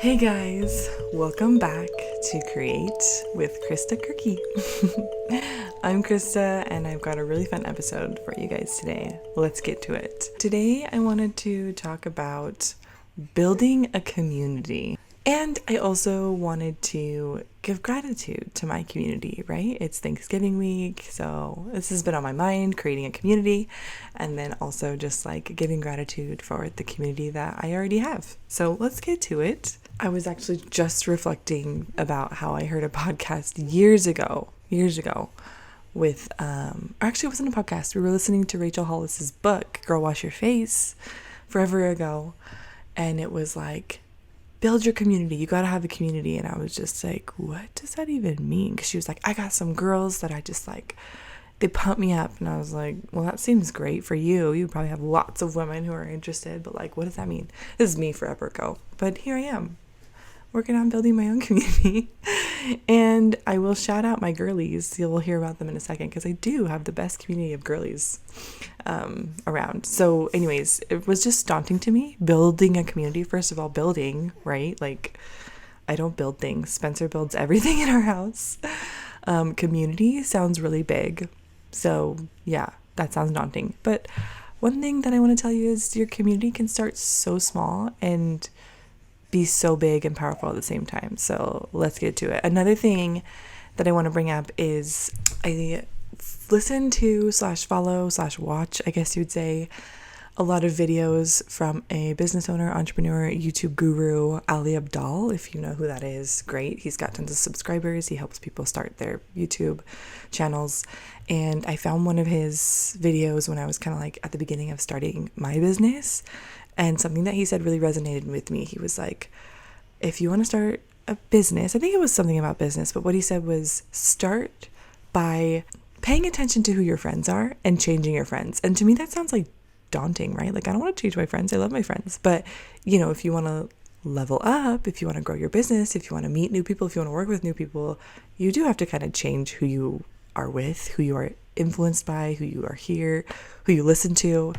Hey guys, welcome back to Create with Krista Kirky. I'm Krista and I've got a really fun episode for you guys today. Let's get to it. Today I wanted to talk about building a community. And I also wanted to give gratitude to my community, right? It's Thanksgiving week, so this has been on my mind, creating a community, and then also just like giving gratitude for the community that I already have. So let's get to it. I was actually just reflecting about how I heard a podcast years ago with, actually it wasn't a podcast. We were listening to Rachel Hollis's book, Girl Wash Your Face, forever ago. And it was like, build your community. You got to have a community. And I was just like, what does that even mean? Because she was like, I got some girls that I just like, they pump me up. And I was like, well, that seems great for you. You probably have lots of women who are interested, but like, what does that mean? This is me forever ago. But here I am, working on building my own community. And I will shout out my girlies. You'll hear about them in a second because I do have the best community of girlies around. So anyways, it was just daunting to me building a community. First of all, building, right? Like I don't build things. Spencer builds everything in our house. Community sounds really big. So yeah, that sounds daunting. But one thing that I want to tell you is your community can start so small and be so big and powerful at the same time. So let's get to it. Another thing that I want to bring up is I listen to /follow/watch, I guess you would say, a lot of videos from a business owner, entrepreneur, YouTube guru, Ali Abdaal. If you know who that is, great. He's got tons of subscribers. He helps people start their YouTube channels. And I found one of his videos when I was kind of like at the beginning of starting my business. And something that he said really resonated with me. He was like, if you want to start a business, I think it was something about business, but what he said was start by paying attention to who your friends are and changing your friends. And to me, that sounds like daunting, right? Like, I don't want to change my friends. I love my friends. But, you know, if you want to level up, if you want to grow your business, if you want to meet new people, if you want to work with new people, you do have to kind of change who you are with, who you are influenced by, who you are here, who you listen to.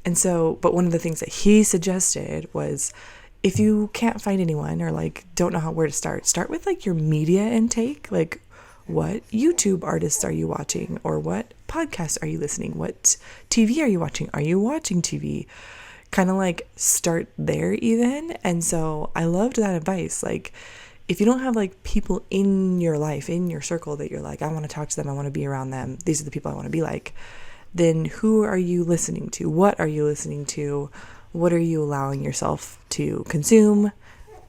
And so, but one of the things that he suggested was if you can't find anyone or like don't know where to start with like your media intake, like what YouTube artists are you watching or what podcasts are you listening? What TV are you watching? Are you watching TV? Kind of like start there even. And so I loved that advice. Like if you don't have like people in your life, in your circle that you're like, I want to talk to them, I want to be around them, these are the people I want to be like, then who are you listening to? What are you listening to? What are you allowing yourself to consume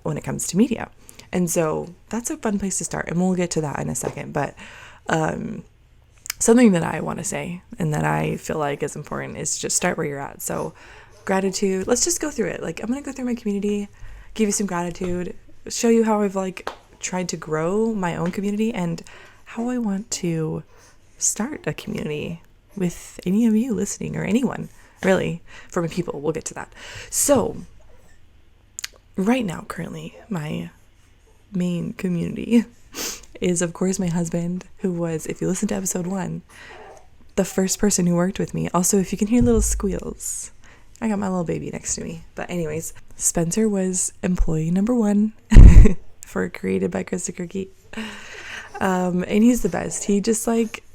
when it comes to media? And so that's a fun place to start. And we'll get to that in a second. But something that I want to say and that I feel like is important is just start where you're at. So gratitude, let's just go through it. Like I'm going to go through my community, give you some gratitude, show you how I've like tried to grow my own community and how I want to start a community with any of you listening or anyone really for my people. We'll get to that. So right now, currently, my main community is of course my husband, who was, if you listen to episode 1, the first person who worked with me. Also, if you can hear little squeals, I got my little baby next to me. But anyways, Spencer was employee number 1 for Created by Krista Kirky. And he's the best. He just like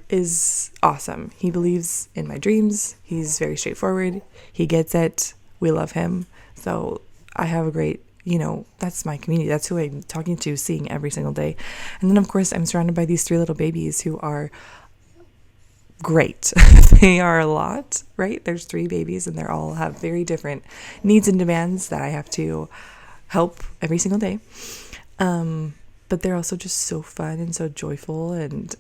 is awesome. He believes in my dreams. He's very straightforward. He gets it. We love him. So I have a great, that's my community. That's who I'm talking to, seeing every single day. And then of course I'm surrounded by these 3 little babies who are great. They are a lot, right? There's 3 babies and they all have very different needs and demands that I have to help every single day. But they're also just so fun and so joyful, and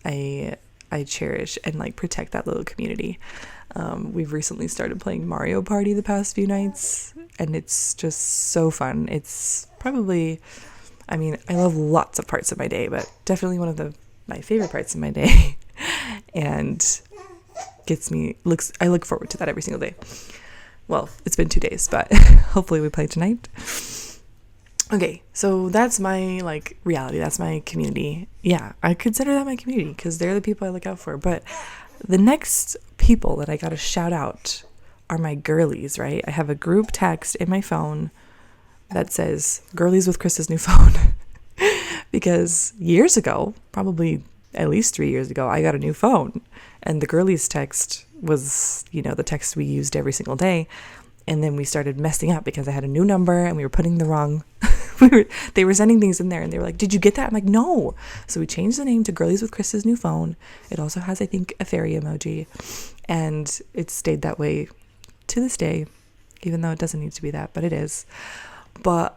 I cherish and like protect that little community. We've recently started playing Mario Party the past few nights, and it's just so fun. It's probably, I love lots of parts of my day, but definitely one of my favorite parts of my day, and I look forward to that every single day. Well, it's been 2 days, but hopefully we play tonight. Okay, so that's my like reality. That's my community. Yeah, I consider that my community because they're the people I look out for. But the next people that I got to shout out are my girlies, right? I have a group text in my phone that says girlies with Krista's new phone. Because years ago, probably at least 3 years ago, I got a new phone, and the girlies text was, the text we used every single day. And then we started messing up because I had a new number and we were putting the wrong, they were sending things in there and they were like, did you get that? I'm like, no. So we changed the name to Girlies with Krista's new phone. It also has, I think, a fairy emoji, and it stayed that way to this day, even though it doesn't need to be that, but it is. But,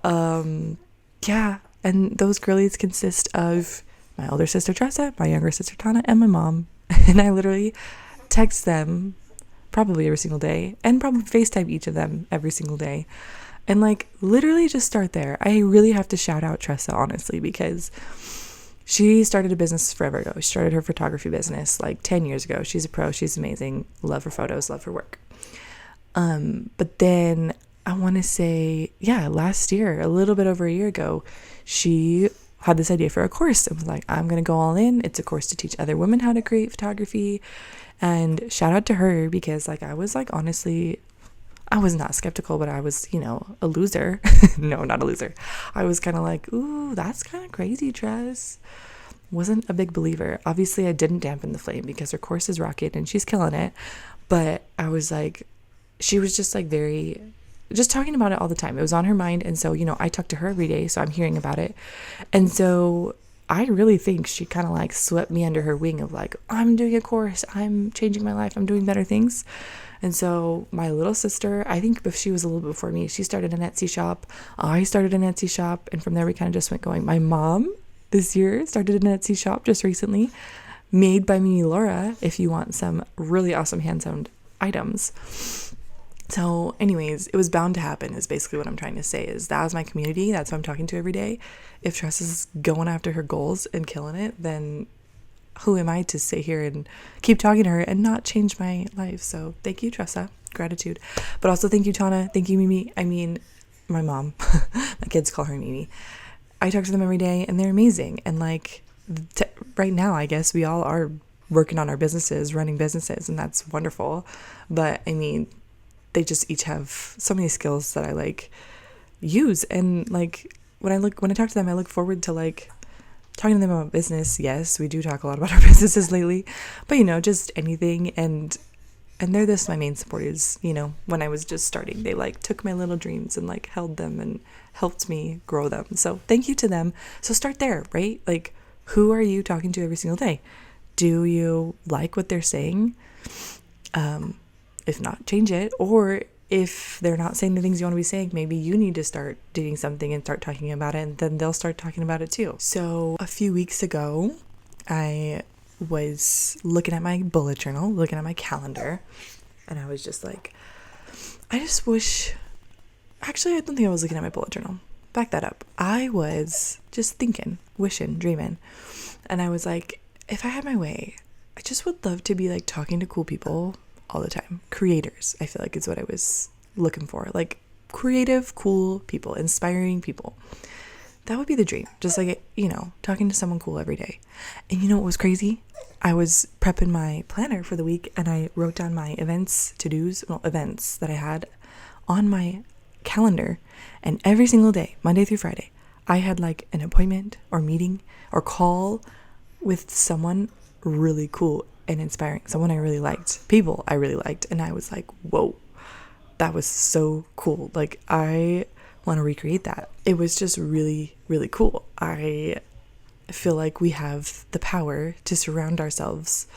yeah. And those girlies consist of my older sister, Tressa, my younger sister, Tana, and my mom. And I literally text them probably every single day, and probably FaceTime each of them every single day. And literally just start there. I really have to shout out Tressa, honestly, because she started a business forever ago. She started her photography business 10 years ago. She's a pro. She's amazing. Love her photos, love her work. But then I want to say, last year, a little bit over a year ago, she had this idea for a course and was like, I'm going to go all in. It's a course to teach other women how to create photography. And shout out to her, because I was honestly, I was not skeptical, but I was, a loser. No, not a loser. I was kind of ooh, that's kind of crazy, Tress. Wasn't a big believer. Obviously, I didn't dampen the flame because her course is rocking and she's killing it. But I was she was just just talking about it all the time. It was on her mind. And so, I talk to her every day, so I'm hearing about it. And so I really think she kind of swept me under her wing of I'm doing a course, I'm changing my life, I'm doing better things. And so my little sister, I think if she was a little bit before me, she started an Etsy shop. I started an Etsy shop. And from there, we kind of just went going. My mom this year started an Etsy shop just recently, made by me, Laura, if you want some really awesome hand-sewn items. So anyways, it was bound to happen is basically what I'm trying to say. Is that was my community. That's what I'm talking to every day. If Tress is going after her goals and killing it, then who am I to sit here and keep talking to her and not change my life? So thank you, Tressa. Gratitude. But also thank you, Tana. Thank you, Mimi. I mean, my mom. My kids call her Mimi. I talk to them every day and they're amazing. And right now, I guess we all are working on our businesses, running businesses, and that's wonderful. But I mean, they just each have so many skills that I use. And when I talk to them, I look forward to talking to them about business. Yes, we do talk a lot about our businesses lately, but just anything. And they're my main supporters. When I was just starting, they took my little dreams and held them and helped me grow them. So thank you to them. So start there, right? Who are you talking to every single day? Do you like what they're saying? If not, change it. Or if they're not saying the things you want to be saying, maybe you need to start doing something and start talking about it, and then they'll start talking about it too. So a few weeks ago, I was looking at my bullet journal, looking at my calendar, and I was just I just wish, actually, I don't think I was looking at my bullet journal. Back that up. I was just thinking, wishing, dreaming. And I was if I had my way, I just would love to be talking to cool people all the time. Creators, I feel is what I was looking for. Creative, cool people, inspiring people. That would be the dream. Just talking to someone cool every day. And what was crazy? I was prepping my planner for the week and I wrote down my events that I had on my calendar. And every single day, Monday through Friday, I had an appointment or meeting or call with someone really cool and inspiring, someone I really liked, people I really liked. And I was whoa, that was so cool. I want to recreate that. It was just really, really cool. I feel we have the power to surround ourselves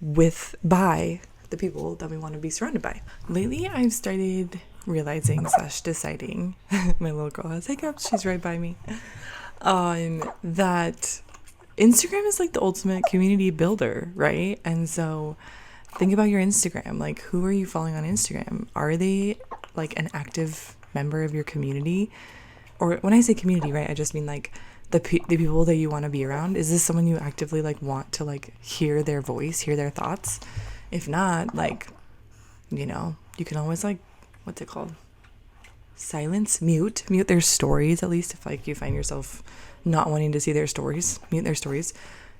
by the people that we want to be surrounded by. Lately, I've started realizing / deciding, my little girl has hiccups, she's right by me, that Instagram is the ultimate community builder, right? And so think about your Instagram. Who are you following on Instagram? Are they an active member of your community? Or when I say community, right, I just mean the people that you want to be around. Is this someone you actively want to hear their voice, hear their thoughts? If not, you can always what's it called? Silence, mute their stories, at least if you find yourself not wanting to see their stories, mute their stories.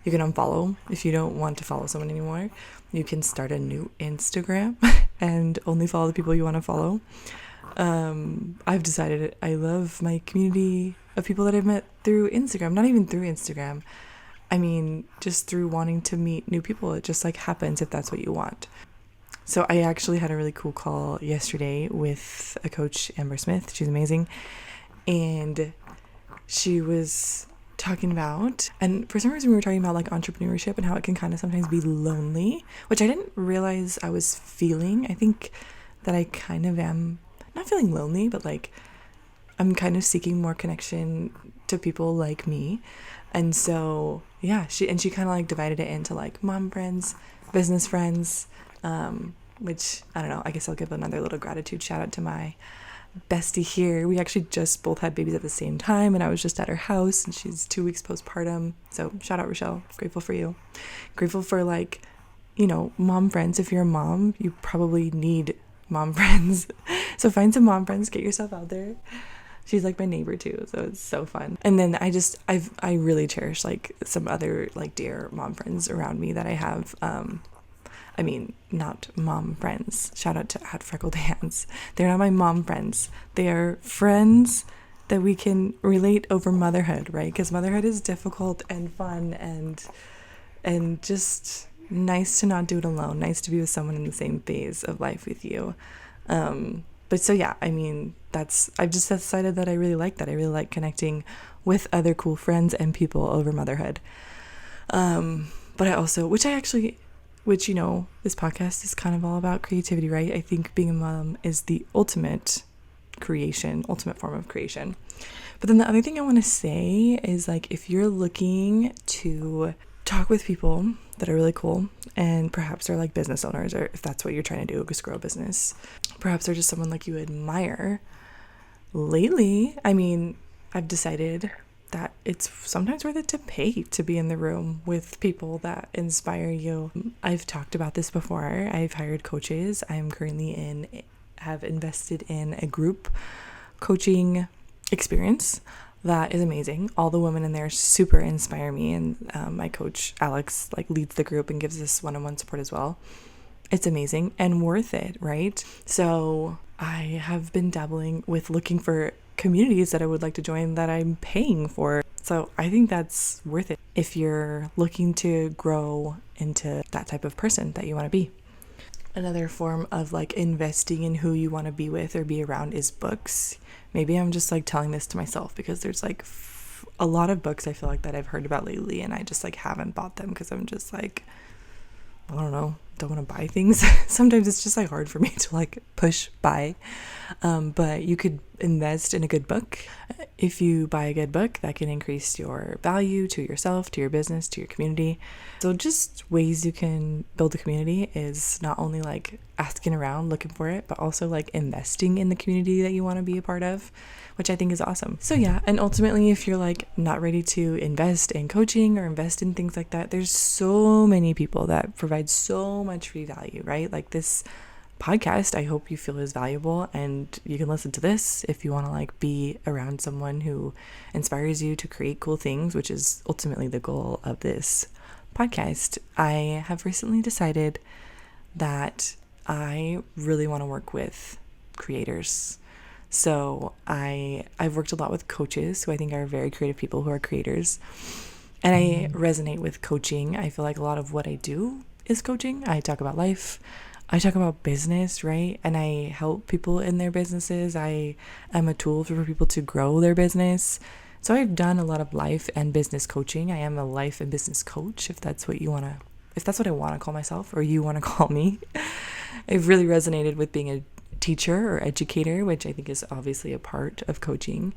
You can unfollow if you don't want to follow someone anymore. You can start a new Instagram and only follow the people you want to follow. I've decided I love my community of people that I've met through Instagram, not even through Instagram. I mean, just through wanting to meet new people. It just like happens if that's what you want. So I actually had a really cool call yesterday with a coach, Amber Smith. She's amazing. And she was talking about, and for some reason we were talking about like entrepreneurship and how it can kind of sometimes be lonely, which I didn't realize I was feeling. I think that I kind of am not feeling lonely, but like I'm kind of seeking more connection to people like me. And so yeah, she kind of like divided it into like mom friends, business friends, which I don't know, I guess I'll give another little gratitude shout out to my bestie here. We actually just both had babies at the same time, and I was just at her house, and she's 2 weeks postpartum. So shout out, Rochelle. Grateful for you. Grateful for like, you know, mom friends. If you're a mom, you probably need mom friends. So find some mom friends, get yourself out there. She's like my neighbor too, so it's so fun. And then I really cherish like some other like dear mom friends around me that I have. I mean, not mom friends. Shout out to @Freckled Hands. They're not my mom friends. They are friends that we can relate over motherhood, right? Because motherhood is difficult and fun and just nice to not do it alone. Nice to be with someone in the same phase of life with you. But so yeah, I mean, I've just decided that I really like that. I really like connecting with other cool friends and people over motherhood. But I also, which, you know, this podcast is kind of all about creativity, right? I think being a mom is the ultimate form of creation. But then the other thing I want to say is like, if you're looking to talk with people that are really cool and perhaps they're like business owners, or if that's what you're trying to do, just grow a business, perhaps they're just someone like you admire. Lately, I mean, I've decided that it's sometimes worth it to pay to be in the room with people that inspire you. I've talked about this before. I've hired coaches. I'm currently have invested in a group coaching experience that is amazing. All the women in there super inspire me, and my coach Alex like leads the group and gives us one-on-one support as well. It's amazing and worth it, right? So I have been dabbling with looking for communities that I would like to join that I'm paying for. So I think that's worth it if you're looking to grow into that type of person that you want to be. Another form of like investing in who you want to be with or be around is books. Maybe I'm just like telling this to myself because there's like a lot of books I feel like that I've heard about lately, and I just like haven't bought them because I'm just like, I don't know, don't want to buy things. Sometimes it's just like hard for me to like push buy. But you could invest in a good book. If you buy a good book, that can increase your value to yourself, to your business, to your community. So just ways you can build a community is not only like asking around, looking for it, but also like investing in the community that you want to be a part of, which I think is awesome. So yeah, and ultimately, if you're like not ready to invest in coaching or invest in things like that, there's so many people that provide so much free value, right? Like this podcast, I hope you feel is valuable, and you can listen to this if you want to like be around someone who inspires you to create cool things, which is ultimately the goal of this podcast. I have recently decided that I really want to work with creators. So I've worked a lot with coaches who I think are very creative people who are creators, and I resonate with coaching. I feel like a lot of what I do is coaching. I talk about life, I talk about business, right? And I help people in their businesses. I am a tool for people to grow their business. So I've done a lot of life and business coaching. I am a life and business coach, if that's what I want to call myself, or you want to call me. I've really resonated with being a teacher or educator, which I think is obviously a part of coaching.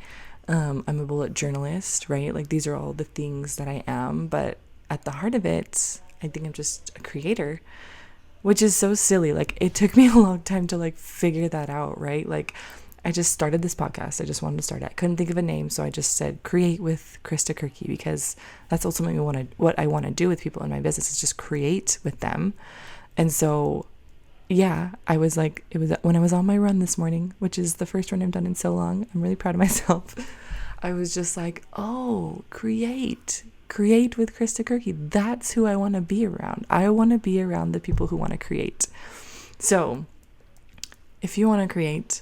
I'm a bullet journalist, right? Like these are all the things that I am, but at the heart of it, I think I'm just a creator, which is so silly. Like it took me a long time to like figure that out, right? Like I just started this podcast. I just wanted to start it. I couldn't think of a name, so I just said create with Krista Kirky, because that's ultimately what I want to do with people in my business, is just create with them. And so yeah, I was like, it was when I was on my run this morning, which is the first run I've done in so long. I'm really proud of myself. I was just like, oh, create with Krista Kirky. That's who I want to be around. I want to be around the people who want to create. So if you want to create,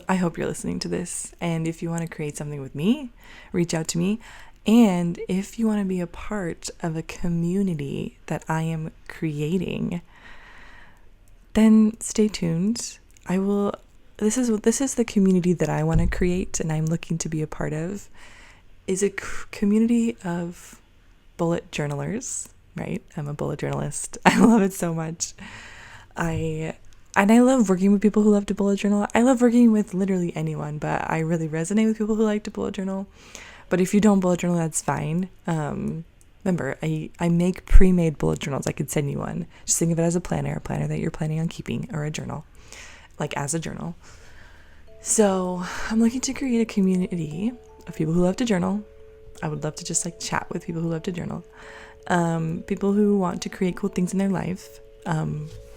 I hope you're listening to this. And if you want to create something with me, reach out to me. And if you want to be a part of a community that I am creating, then stay tuned. This is the community that I want to create and I'm looking to be a part of, is a community of bullet journalers, right? I'm a bullet journalist. I love it so much. I love working with people who love to bullet journal. I love working with literally anyone, but I really resonate with people who like to bullet journal. But if you don't bullet journal, that's fine. Remember, I make pre-made bullet journals. I could send you one. Just think of it as a planner that you're planning on keeping, or a journal, like as a journal. So I'm looking to create a community of people who love to journal. I would love to just like chat with people who love to journal. People who want to create cool things in their life.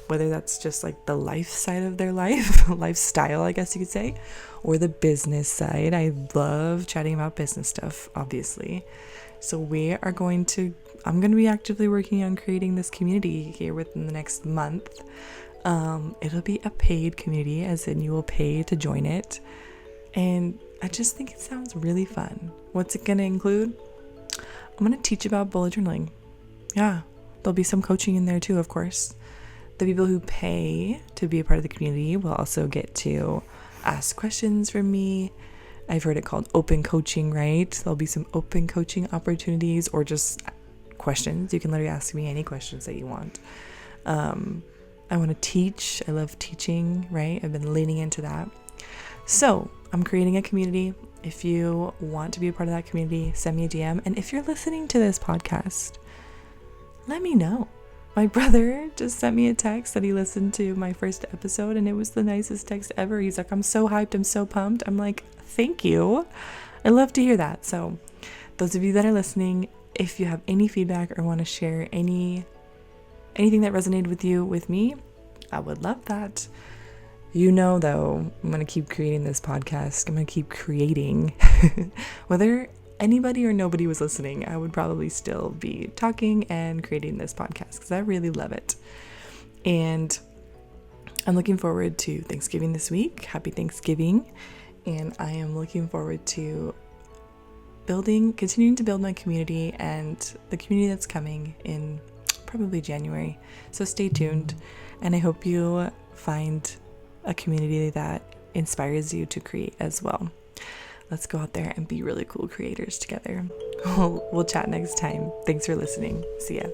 Whether that's just like the life side of their life, lifestyle, I guess you could say, or the business side. I love chatting about business stuff, obviously. So I'm going to be actively working on creating this community here within the next month. It'll be a paid community, as in you will pay to join it. And I just think it sounds really fun. What's it going to include? I'm going to teach about bullet journaling. Yeah, there'll be some coaching in there too, of course. The people who pay to be a part of the community will also get to ask questions from me. I've heard it called open coaching, right? There'll be some open coaching opportunities or just questions. You can literally ask me any questions that you want. I want to teach. I love teaching, right? I've been leaning into that. So I'm creating a community. If you want to be a part of that community, send me a DM. And if you're listening to this podcast, let me know. My brother just sent me a text that he listened to my first episode and it was the nicest text ever. He's like, I'm so hyped. I'm so pumped. I'm like, thank you. I love to hear that. So those of you that are listening, if you have any feedback or want to share anything that resonated with me, I would love that. Though, I'm going to keep creating this podcast. I'm going to keep creating. Whether anybody or nobody was listening, I would probably still be talking and creating this podcast because I really love it. And I'm looking forward to Thanksgiving this week. Happy Thanksgiving. And I am looking forward to continuing to build my community and the community that's coming in probably January. So stay tuned. And I hope you find a community that inspires you to create as well. Let's go out there and be really cool creators together. We'll chat next time. Thanks for listening. See ya.